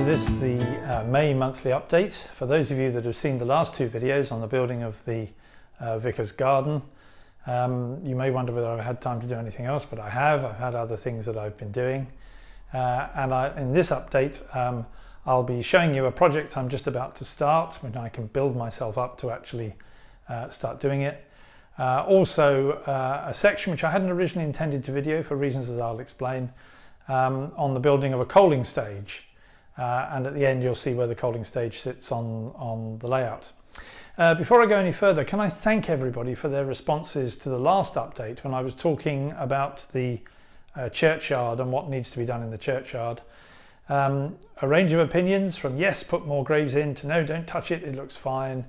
to this, the May monthly update. For those of you that have seen the last two videos on the building of the Vicar's garden, you may wonder whether I've had time to do anything else, but I have. I've had other things that I've been doing. In this update, I'll be showing you a project I'm just about to start when I can build myself up to actually start doing it. Also, a section which I hadn't originally intended to video for reasons that I'll explain, on the building of a coaling stage. And at the end you'll see where the coaling stage sits on the layout. Before I go any further, can I thank everybody for their responses to the last update when I was talking about the churchyard and what needs to be done in the churchyard. A range of opinions from yes, put more graves in, to no, don't touch it, it looks fine.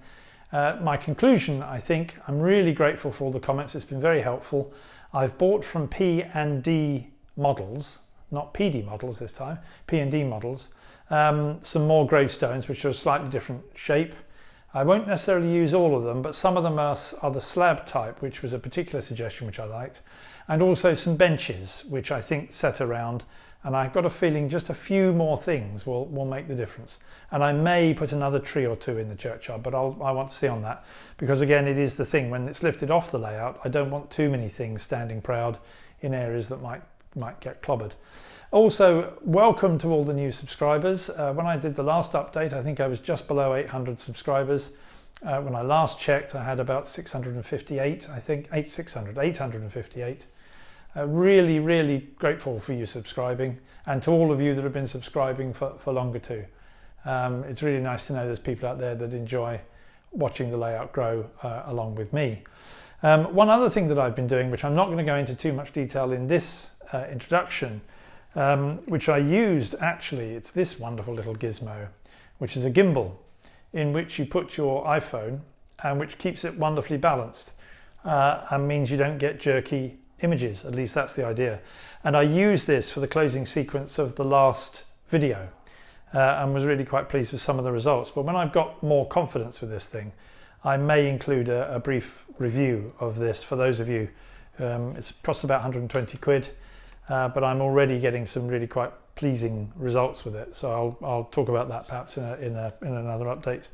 My conclusion, I think, I'm really grateful for all the comments, it's been very helpful. I've bought from P&D models, not PD models this time, P&D models, some more gravestones which are a slightly different shape. I won't necessarily use all of them, but some of them are the slab type, which was a particular suggestion which I liked, and also some benches which I think set around, and I've got a feeling just a few more things will make the difference. And I may put another tree or two in the churchyard, but I want to see on that, because again it is the thing, when it's lifted off the layout I don't want too many things standing proud in areas that might get clobbered. Also, welcome to all the new subscribers. When I did the last update, I think I was just below 800 subscribers. When I last checked, I had about 658, I think, 858. Really, really grateful for you subscribing, and to all of you that have been subscribing for longer too. It's really nice to know there's people out there that enjoy watching the layout grow along with me. One other thing that I've been doing, which I'm not going to go into too much detail in this introduction, which I used actually, it's this wonderful little gizmo, which is a gimbal in which you put your iPhone and which keeps it wonderfully balanced and means you don't get jerky images, at least that's the idea. And I used this for the closing sequence of the last video and was really quite pleased with some of the results. But when I've got more confidence with this thing, I may include a brief review of this for those of you. It costs about 120 quid. But I'm already getting some really quite pleasing results with it, so I'll talk about that perhaps in another update.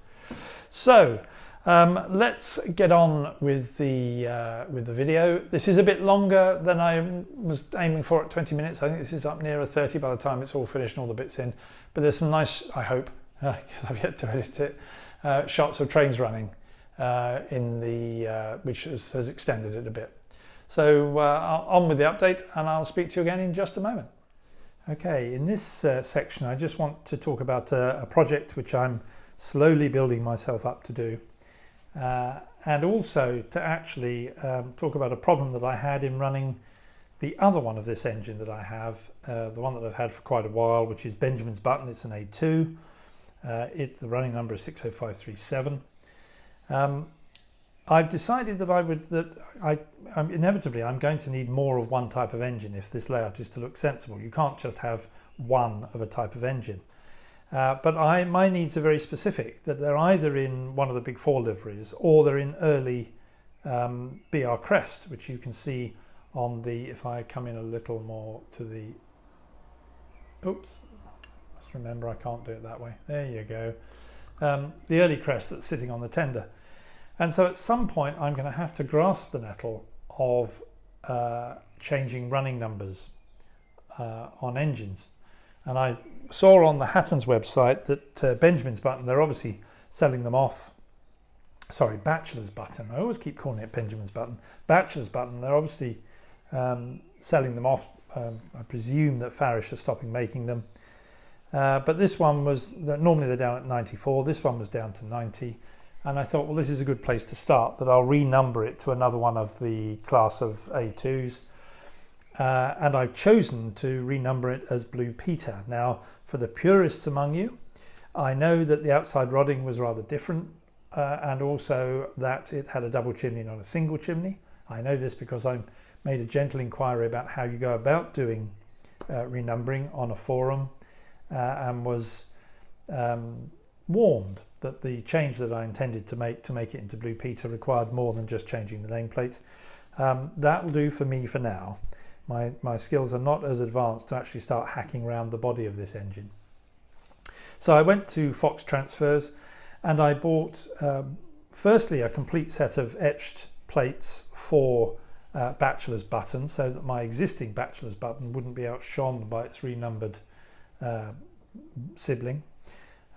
So let's get on with the video. This is a bit longer than I was aiming for at 20 minutes. I think this is up nearer 30 by the time it's all finished and all the bits in. But there's some nice, I hope, because I've yet to edit it, shots of trains running which has extended it a bit. So on with the update, and I'll speak to you again in just a moment. Okay, in this section I just want to talk about a project which I'm slowly building myself up to do, and also to actually talk about a problem that I had in running the other one of this engine that I have, the one that I've had for quite a while, which is Benjamin's Button. It's an A2. The running number is 60537. I've decided that inevitably I'm going to need more of one type of engine if this layout is to look sensible. You can't just have one of a type of engine. But my needs are very specific, that they're either in one of the big four liveries or they're in early BR Crest, which you can see on the, if I come in a little more to the, oops, just remember I can't do it that way. There you go. The early crest that's sitting on the tender. And so at some point I'm going to have to grasp the nettle of changing running numbers on engines. And I saw on the Hatton's website that Benjamin's Button, they're obviously selling them off. Sorry, Bachelor's Button. I always keep calling it Benjamin's Button. Bachelor's Button, they're obviously selling them off. I presume that Farish are stopping making them. But this one was, normally they're down at 94. This one was down to 90. And I thought, well, this is a good place to start, that I'll renumber it to another one of the class of A2s. And I've chosen to renumber it as Blue Peter. Now, for the purists among you, I know that the outside rodding was rather different, and also that it had a double chimney, not a single chimney. I know this because I made a gentle inquiry about how you go about doing renumbering on a forum, and was warned that the change that I intended to make it into Blue Peter required more than just changing the nameplate. That'll do for me for now. My skills are not as advanced to actually start hacking around the body of this engine. So I went to Fox Transfers and I bought firstly a complete set of etched plates for bachelor's buttons, so that my existing bachelor's button wouldn't be outshone by its renumbered sibling.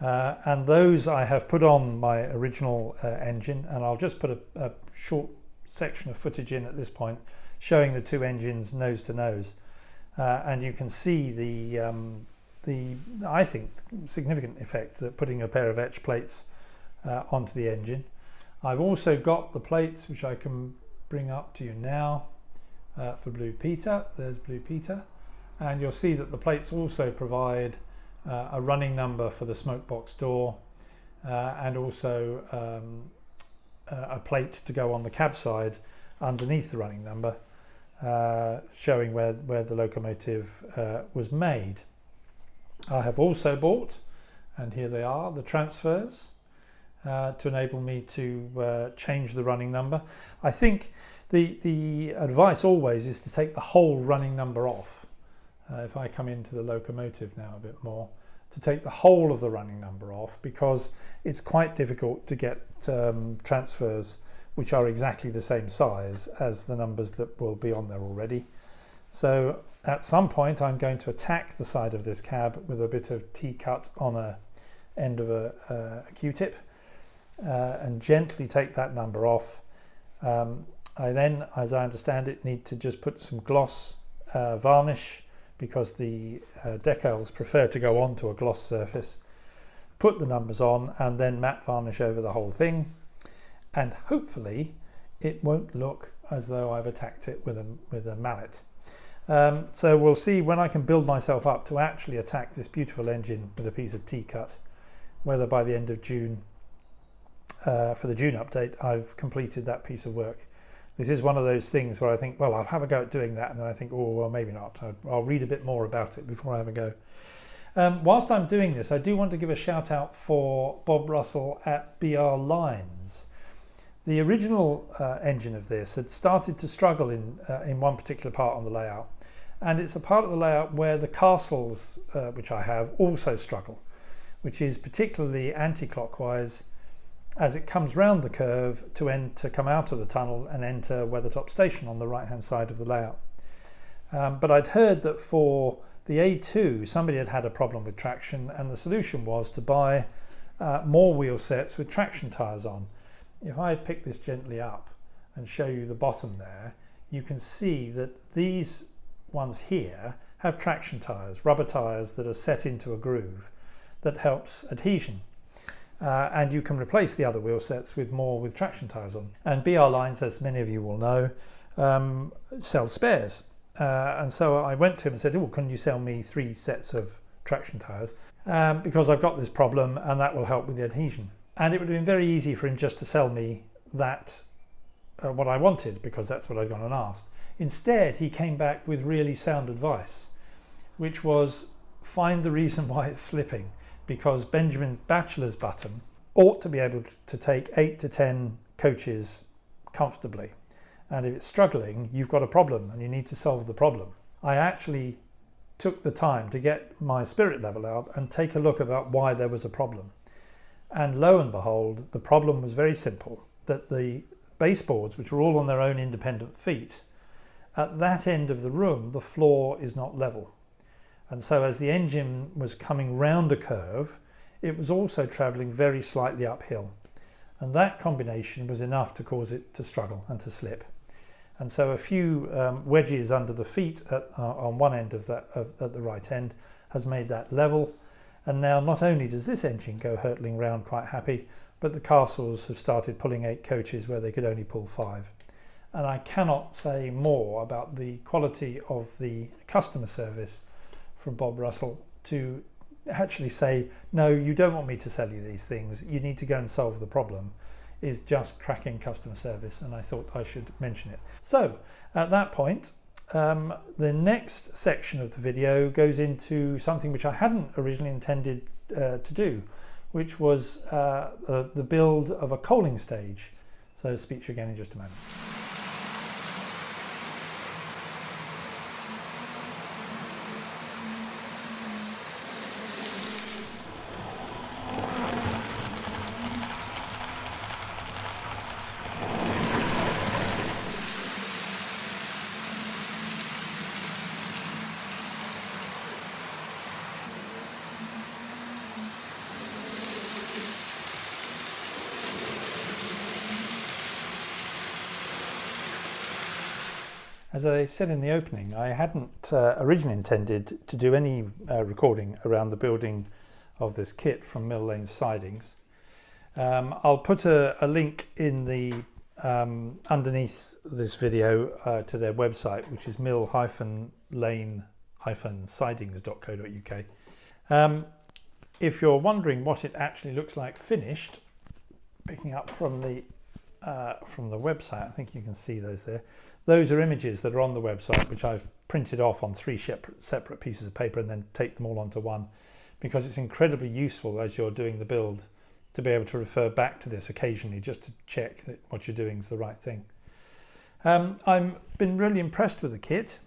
And those I have put on my original engine, and I'll just put a short section of footage in at this point showing the two engines nose to nose, and you can see the I think significant effect that putting a pair of etch plates onto the engine. I've also got the plates which I can bring up to you now for Blue Peter. There's Blue Peter, and you'll see that the plates also provide a running number for the smoke box door, and also a plate to go on the cab side underneath the running number, showing where the locomotive was made. I have also bought, and here they are, the transfers to enable me to change the running number. I think the advice always is to take the whole running number off. If I come into the locomotive now a bit more, to take the whole of the running number off, because it's quite difficult to get transfers which are exactly the same size as the numbers that will be on there already. So at some point I'm going to attack the side of this cab with a bit of T-cut on a end of a Q-tip and gently take that number off. I then, as I understand it, need to just put some gloss varnish, because the decals prefer to go onto a gloss surface, put the numbers on and then matte varnish over the whole thing, and hopefully it won't look as though I've attacked it with a mallet. So we'll see when I can build myself up to actually attack this beautiful engine with a piece of T-cut, whether by the end of June, for the June update, I've completed that piece of work. This is one of those things where I think, well, I'll have a go at doing that, and then I think, oh, well, maybe not. I'll read a bit more about it before I have a go. Whilst I'm doing this, I do want to give a shout out for Bob Russell at BR Lines. The original engine of this had started to struggle in one particular part on the layout, and it's a part of the layout where the castles, which I have, also struggle, which is particularly anti-clockwise as it comes round the curve to come out of the tunnel and enter Weathertop Station on the right hand side of the layout. But I'd heard that for the A2 somebody had had a problem with traction, and the solution was to buy more wheel sets with traction tyres on. If I pick this gently up and show you the bottom there, you can see that these ones here have traction tyres, rubber tyres that are set into a groove that helps adhesion. And you can replace the other wheel sets with more with traction tyres on. And BR Lines, as many of you will know, sells spares. And so I went to him and said, oh, can you sell me 3 sets of traction tyres? Because I've got this problem and that will help with the adhesion. And it would have been very easy for him just to sell me that, what I wanted, because that's what I'd gone and asked. Instead, he came back with really sound advice, which was find the reason why it's slipping. Because Benjamin Batchelor's button ought to be able to take 8 to 10 coaches comfortably. And if it's struggling, you've got a problem and you need to solve the problem. I actually took the time to get my spirit level out and take a look about why there was a problem. And lo and behold, the problem was very simple, that the baseboards, which are all on their own independent feet, at that end of the room, the floor is not level. And so as the engine was coming round a curve, it was also travelling very slightly uphill. And that combination was enough to cause it to struggle and to slip. And so a few wedges under the feet on one end of that, at the right end, has made that level. And now not only does this engine go hurtling round quite happy, but the castles have started pulling 8 coaches where they could only pull 5. And I cannot say more about the quality of the customer service from Bob Russell to actually say, no, you don't want me to sell you these things, you need to go and solve the problem, is just cracking customer service, and I thought I should mention it. So at that point, the next section of the video goes into something which I hadn't originally intended to do, which was the build of a coaling stage. So speak to you again in just a moment. As I said in the opening, I hadn't originally intended to do any recording around the building of this kit from Mill Lane Sidings. I'll put a link in the underneath this video to their website, which is mill-lane-sidings.co.uk. If you're wondering what it actually looks like finished, picking up from the website, I think you can see those there. Those are images that are on the website, which I've printed off on 3 separate pieces of paper and then take them all onto one, because it's incredibly useful as you're doing the build to be able to refer back to this occasionally just to check that what you're doing is the right thing. I've been really impressed with the kit,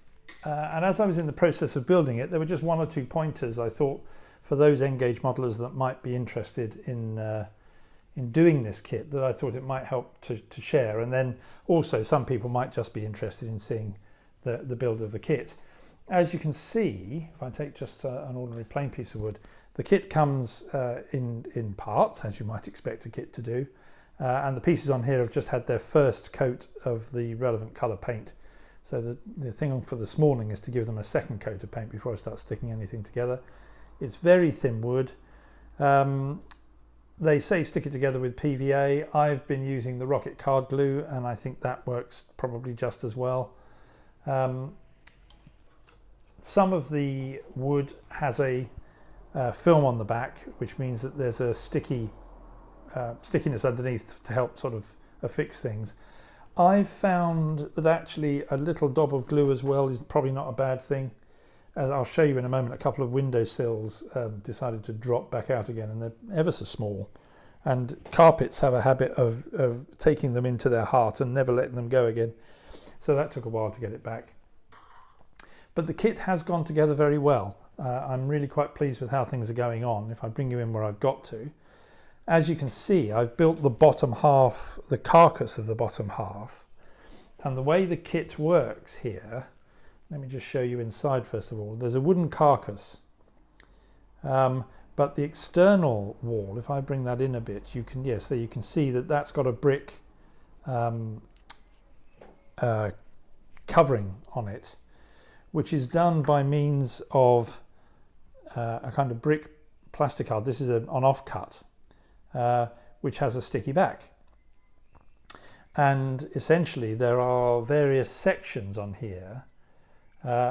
and as I was in the process of building it, there were just 1 or 2 pointers I thought for those N-Gage modelers that might be interested in doing this kit that I thought it might help to share, and then also some people might just be interested in seeing the build of the kit. As you can see, if I take just an ordinary plain piece of wood, the kit comes in parts, as you might expect a kit to do, and the pieces on here have just had their first coat of the relevant colour paint. So the thing for this morning is to give them a second coat of paint before I start sticking anything together. It's very thin wood. They say stick it together with PVA. I've been using the rocket card glue, and I think that works probably just as well. Some of the wood has a film on the back, which means that there's a stickiness underneath to help sort of affix things. I've found that actually a little daub of glue as well is probably not a bad thing. I'll show you in a moment. A couple of windowsills decided to drop back out again, and they're ever so small. And carpets have a habit of taking them into their heart and never letting them go again. So that took a while to get it back. But the kit has gone together very well. I'm really quite pleased with how things are going on. If I bring you in where I've got to, as you can see, I've built the bottom half, the carcass of the bottom half. And the way the kit works here, let me just show you inside first of all. There's a wooden carcass, but the external wall, if I bring that in a bit, you can, yes, there you can see that that's got a brick covering on it, which is done by means of a kind of brick plastic card. This is an on-off cut, which has a sticky back. And essentially there are various sections on here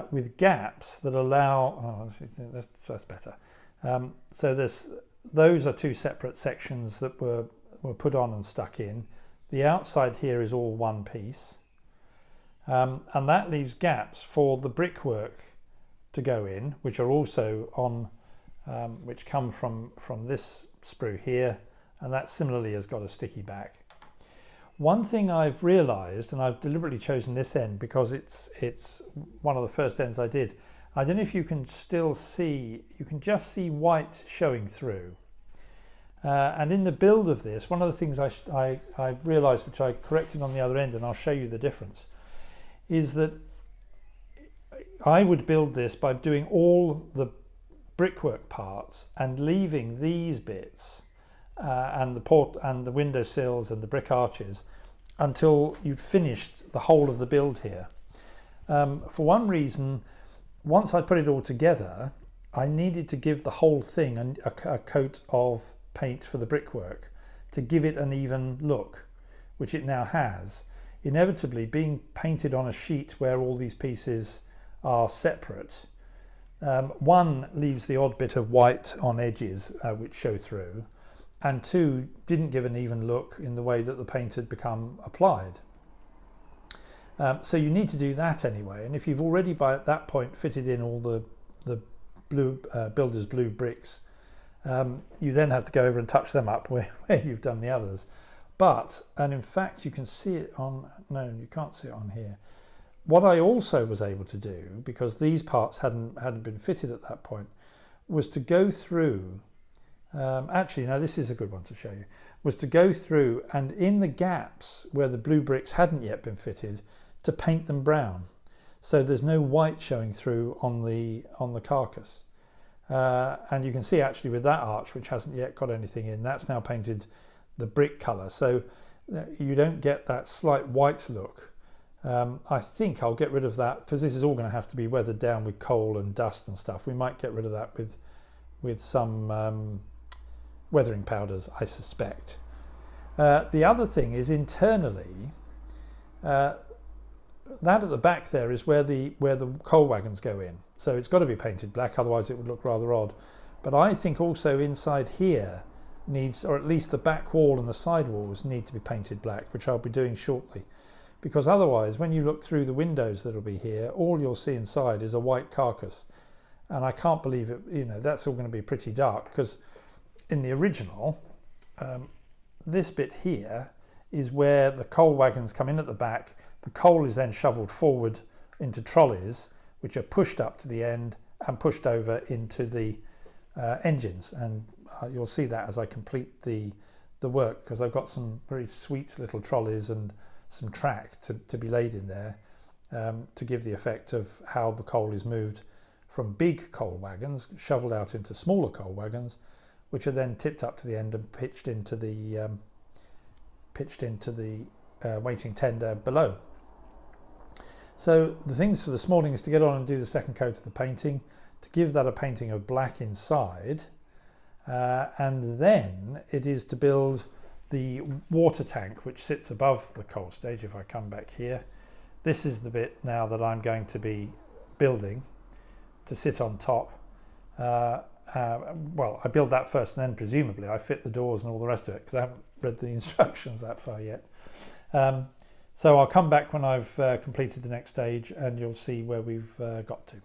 with gaps that allow, that's better. So those are 2 separate sections that were put on and stuck in. The outside here is all one piece, and that leaves gaps for the brickwork to go in, which are also on, which come from this sprue here, and that similarly has got a sticky back. One thing I've realised, and I've deliberately chosen this end because it's one of the first ends I did. I don't know if you can still see, you can just see white showing through. And in the build of this, one of the things I realised, which I corrected on the other end, and I'll show you the difference, is that I would build this by doing all the brickwork parts and leaving these bits and the windowsills and the brick arches until you'd finished the whole of the build here. For one reason, once I put it all together, I needed to give the whole thing a coat of paint for the brickwork to give it an even look, which it now has. Inevitably, being painted on a sheet where all these pieces are separate, one leaves the odd bit of white on edges which show through, and 2 didn't give an even look in the way that the paint had become applied. So you need to do that anyway, and if you've already by that point fitted in all the blue builder's blue bricks, you then have to go over and touch them up where you've done the others. And in fact you can see it on, no, you can't see it on here. What I also was able to do, because these parts hadn't been fitted at that point, was to go through, actually no, this is a good one to show you, was to go through and in the gaps where the blue bricks hadn't yet been fitted, to paint them brown, so there's no white showing through on the carcass. And you can see actually with that arch, which hasn't yet got anything in, that's now painted the brick colour, so you don't get that slight white look I think I'll get rid of that because this is all going to have to be weathered down with coal and dust and stuff. We might get rid of that with some weathering powders, I suspect. The other thing is internally, that at the back there is where the coal wagons go in. So it's got to be painted black, otherwise it would look rather odd. But I think also inside here needs, or at least the back wall and the side walls need to be painted black, which I'll be doing shortly. Because otherwise, when you look through the windows that'll be here, all you'll see inside is a white carcass. And I can't believe it, that's all going to be pretty dark, because in the original, this bit here is where the coal wagons come in at the back. The coal is then shoveled forward into trolleys, which are pushed up to the end and pushed over into the engines. And you'll see that as I complete the work, because I've got some very sweet little trolleys and some track to be laid in there to give the effect of how the coal is moved from big coal wagons, shoveled out into smaller coal wagons, which are then tipped up to the end and pitched into the waiting tender below. So the things for this morning is to get on and do the second coat of the painting, to give that a painting of black inside, and then it is to build the water tank which sits above the coal stage. If I come back here, this is the bit now that I'm going to be building to sit on top. Well, I build that first, and then presumably I fit the doors and all the rest of it, because I haven't read the instructions that far yet. So I'll come back when I've completed the next stage, and you'll see where we've got to.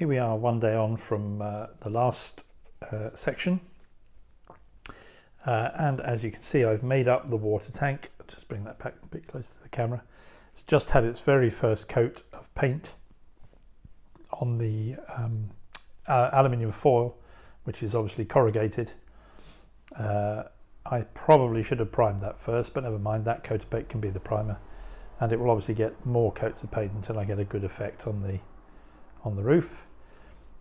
Here we are one day on from the last section, and as you can see, I've made up the water tank. I'll just bring that back a bit closer to the camera. It's just had its very first coat of paint on the aluminium foil, which is obviously corrugated. I probably should have primed that first, but never mind, that coat of paint can be the primer, and it will obviously get more coats of paint until I get a good effect on the roof.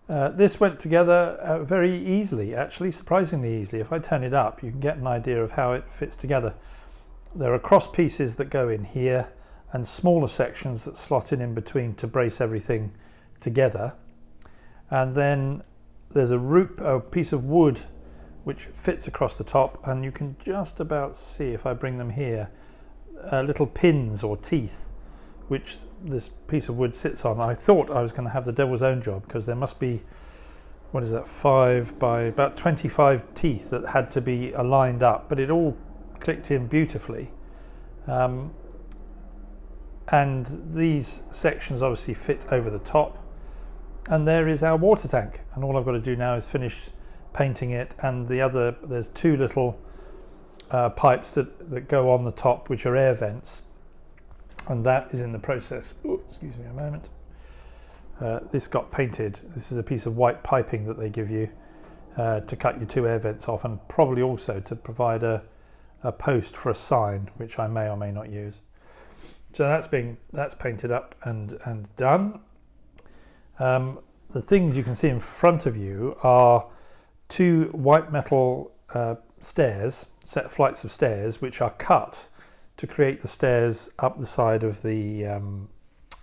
This went together very easily, actually, surprisingly easily. If I turn it up, you can get an idea of how it fits together. There are cross pieces that go in here and smaller sections that slot in between to brace everything together. And then there's a piece of wood which fits across the top, and you can just about see, if I bring them here, little pins or teeth which this piece of wood sits on. I thought I was going to have the devil's own job, because there must be, 5 by about 25 teeth that had to be aligned up, but it all clicked in beautifully. And these sections obviously fit over the top, and there is our water tank, and all I've got to do now is finish painting it. And there's two little pipes that go on the top, which are air vents, and that is in the process. Ooh, excuse me a moment. This got painted. This is a piece of white piping that they give you to cut your 2 air vents off, and probably also to provide a post for a sign, which I may or may not use. So that's painted up and done. The things you can see in front of you are 2 white metal stairs, set flights of stairs, which are cut to create the stairs up the side of the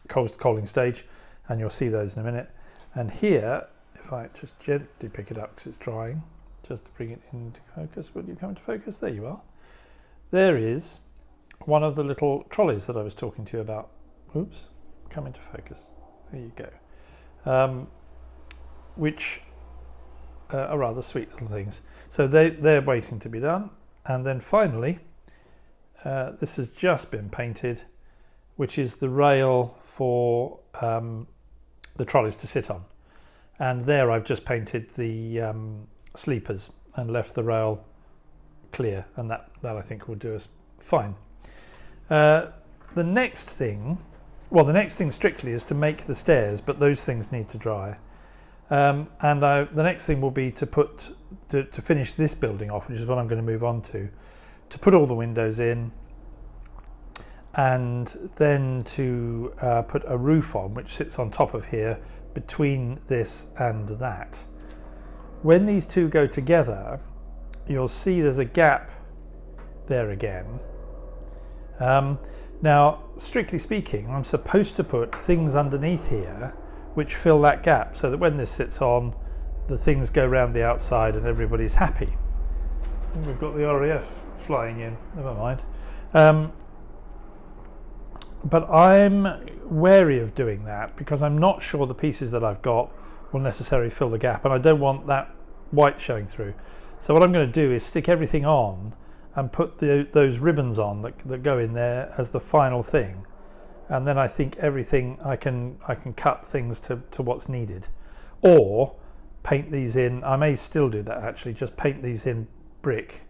coaling stage, and you'll see those in a minute. And here, if I just gently pick it up because it's drying, just to bring it into focus. Will you come into focus? There you are. There is one of the little trolleys that I was talking to you about. Oops, come into focus. There you go. Which are rather sweet little things. So they're waiting to be done. And then finally, this has just been painted, which is the rail for the trolleys to sit on. And there I've just painted the sleepers and left the rail clear, and that I think will do us fine. The next thing strictly is to make the stairs, but those things need to dry. The next thing will be to finish this building off, which is what I'm going to move on to put all the windows in, and then to put a roof on, which sits on top of here between this and that. When these two go together, you'll see there's a gap there again. Now, strictly speaking, I'm supposed to put things underneath here which fill that gap, so that when this sits on, the things go round the outside and everybody's happy. And we've got the RAF flying in, never mind. But I'm wary of doing that because I'm not sure the pieces that I've got will necessarily fill the gap, and I don't want that white showing through. So what I'm going to do is stick everything on and put those ribbons on that go in there as the final thing, and then I think everything I can cut things to what's needed, or paint these in. I may still do that actually, just paint these in brick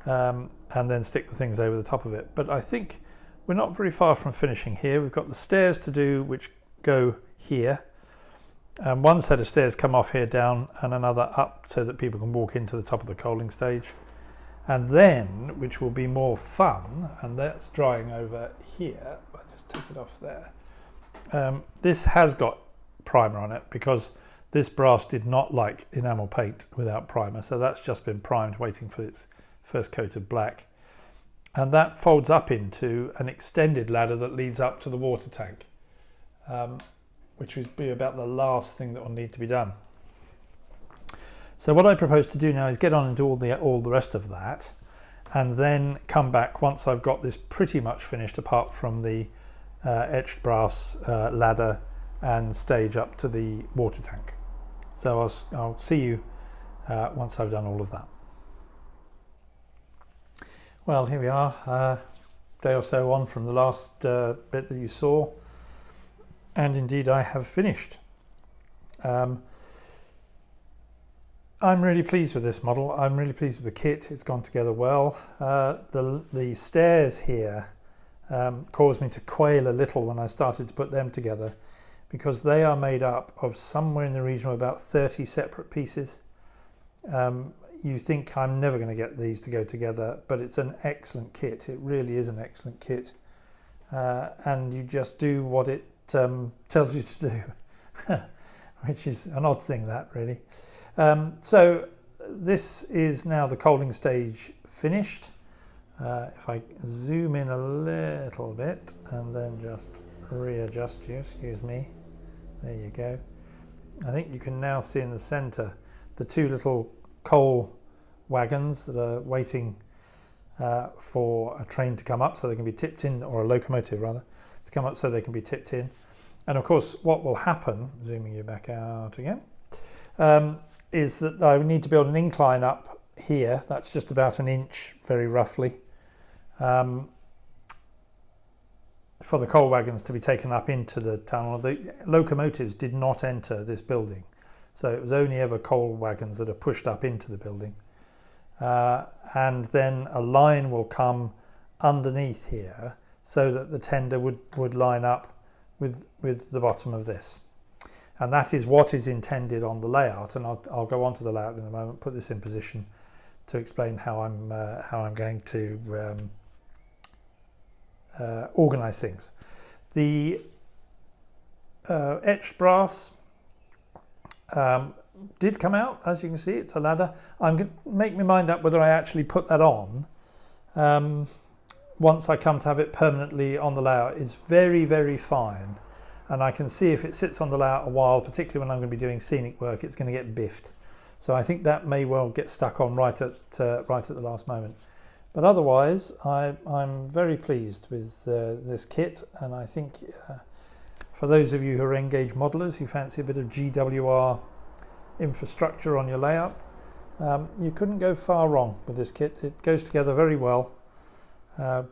and then stick the things over the top of it. But I think we're not very far from finishing here. We've got the stairs to do, which go here, and one set of stairs come off here down and another up so that people can walk into the top of the coaling stage. And then, which will be more fun, and that's drying over here, I'll just take it off there. This has got primer on it because this brass did not like enamel paint without primer, so that's just been primed, waiting for its first coat of black. And that folds up into an extended ladder that leads up to the water tank, which would be about the last thing that will need to be done. So what I propose to do now is get on and do all the rest of that, and then come back once I've got this pretty much finished, apart from the etched brass ladder and stage up to the water tank. So I'll see you once I've done all of that. Well, here we are, a day or so on from the last bit that you saw, and indeed I have finished. I'm really pleased with this model. I'm really pleased with the kit. It's gone together well. The stairs here caused me to quail a little when I started to put them together, because they are made up of somewhere in the region of about 30 separate pieces. You think I'm never going to get these to go together, but it's an excellent kit. It really is an excellent kit. And you just do what it tells you to do, which is an odd thing, that really. So this is now the coaling stage finished. If I zoom in a little bit and then just readjust you, excuse me, there you go. I think you can now see in the center the two little coal wagons that are waiting for a train to come up so they can be tipped in, or a locomotive rather, to come up so they can be tipped in. And of course what will happen, zooming you back out again, is that I need to build an incline up here. That's just about an inch, very roughly, for the coal wagons to be taken up into the tunnel. The locomotives did not enter this building, so it was only ever coal wagons that are pushed up into the building. And then a line will come underneath here so that the tender would line up with the bottom of this. And that is what is intended on the layout, and I'll go on to the layout in a moment, put this in position to explain how I'm going to organise things. The etched brass did come out, as you can see. It's a ladder. I'm going to make my mind up whether I actually put that on once I come to have it permanently on the layout. It's very, very fine, and I can see if it sits on the layout a while, particularly when I'm going to be doing scenic work, it's going to get biffed. So I think that may well get stuck on right at the last moment. But otherwise, I'm very pleased with this kit, and I think for those of you who are Engage modelers who fancy a bit of GWR infrastructure on your layout, you couldn't go far wrong with this kit. It goes together very well.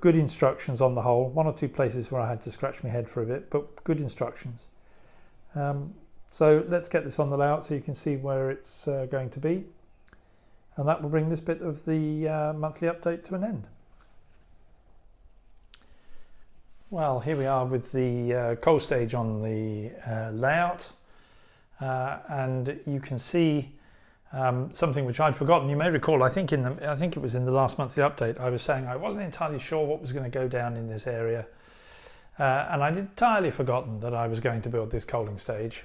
Good instructions on the whole. One or two places where I had to scratch my head for a bit, but good instructions. So let's get this on the layout so you can see where it's going to be. And that will bring this bit of the monthly update to an end. Well, here we are with the coal stage on the layout. And you can see something which I'd forgotten. You may recall, I think it was in the last monthly update, I was saying I wasn't entirely sure what was going to go down in this area. And I'd entirely forgotten that I was going to build this coaling stage,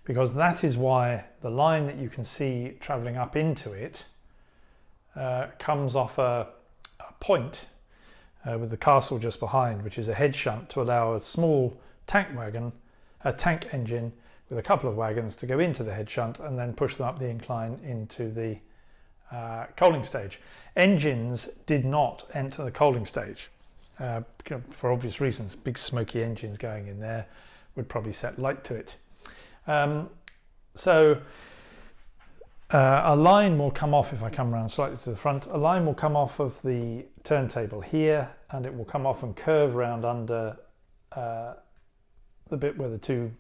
because that is why the line that you can see travelling up into it comes off a point with the castle just behind, which is a head shunt to allow a small tank engine with a couple of wagons to go into the head shunt and then push them up the incline into the coaling stage. Engines did not enter the coaling stage for obvious reasons. Big smoky engines going in there would probably set light to it. So a line will come off, if I come around slightly to the front, a line will come off of the turntable here, and it will come off and curve round under the bit where the two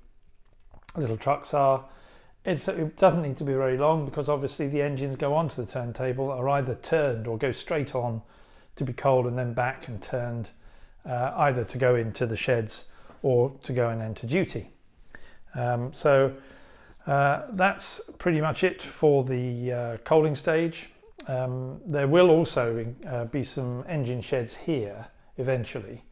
little trucks are. It doesn't need to be very long, because obviously the engines go onto the turntable, are either turned or go straight on to be coaled and then back and turned, either to go into the sheds or to go and enter duty. So that's pretty much it for the coaling stage. There will also be some engine sheds here eventually,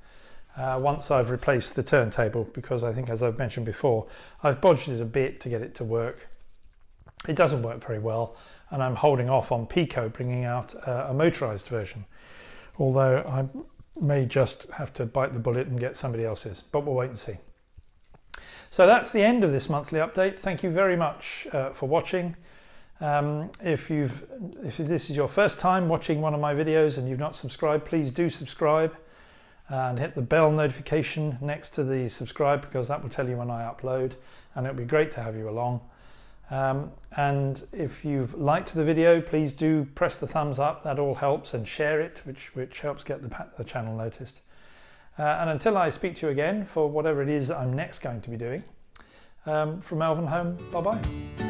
once I've replaced the turntable, because I think, as I've mentioned before, I've bodged it a bit to get it to work. It doesn't work very well, and I'm holding off on Pico bringing out a motorised version, although I may just have to bite the bullet and get somebody else's, but we'll wait and see. So that's the end of this monthly update. Thank you very much for watching. If this is your first time watching one of my videos and you've not subscribed, please do subscribe and hit the bell notification next to the subscribe, because that will tell you when I upload, and it'll be great to have you along. And if you've liked the video, please do press the thumbs up. That all helps, and share it, which helps get the channel noticed. And until I speak to you again for whatever it is I'm next going to be doing, from Elvenhome, bye-bye.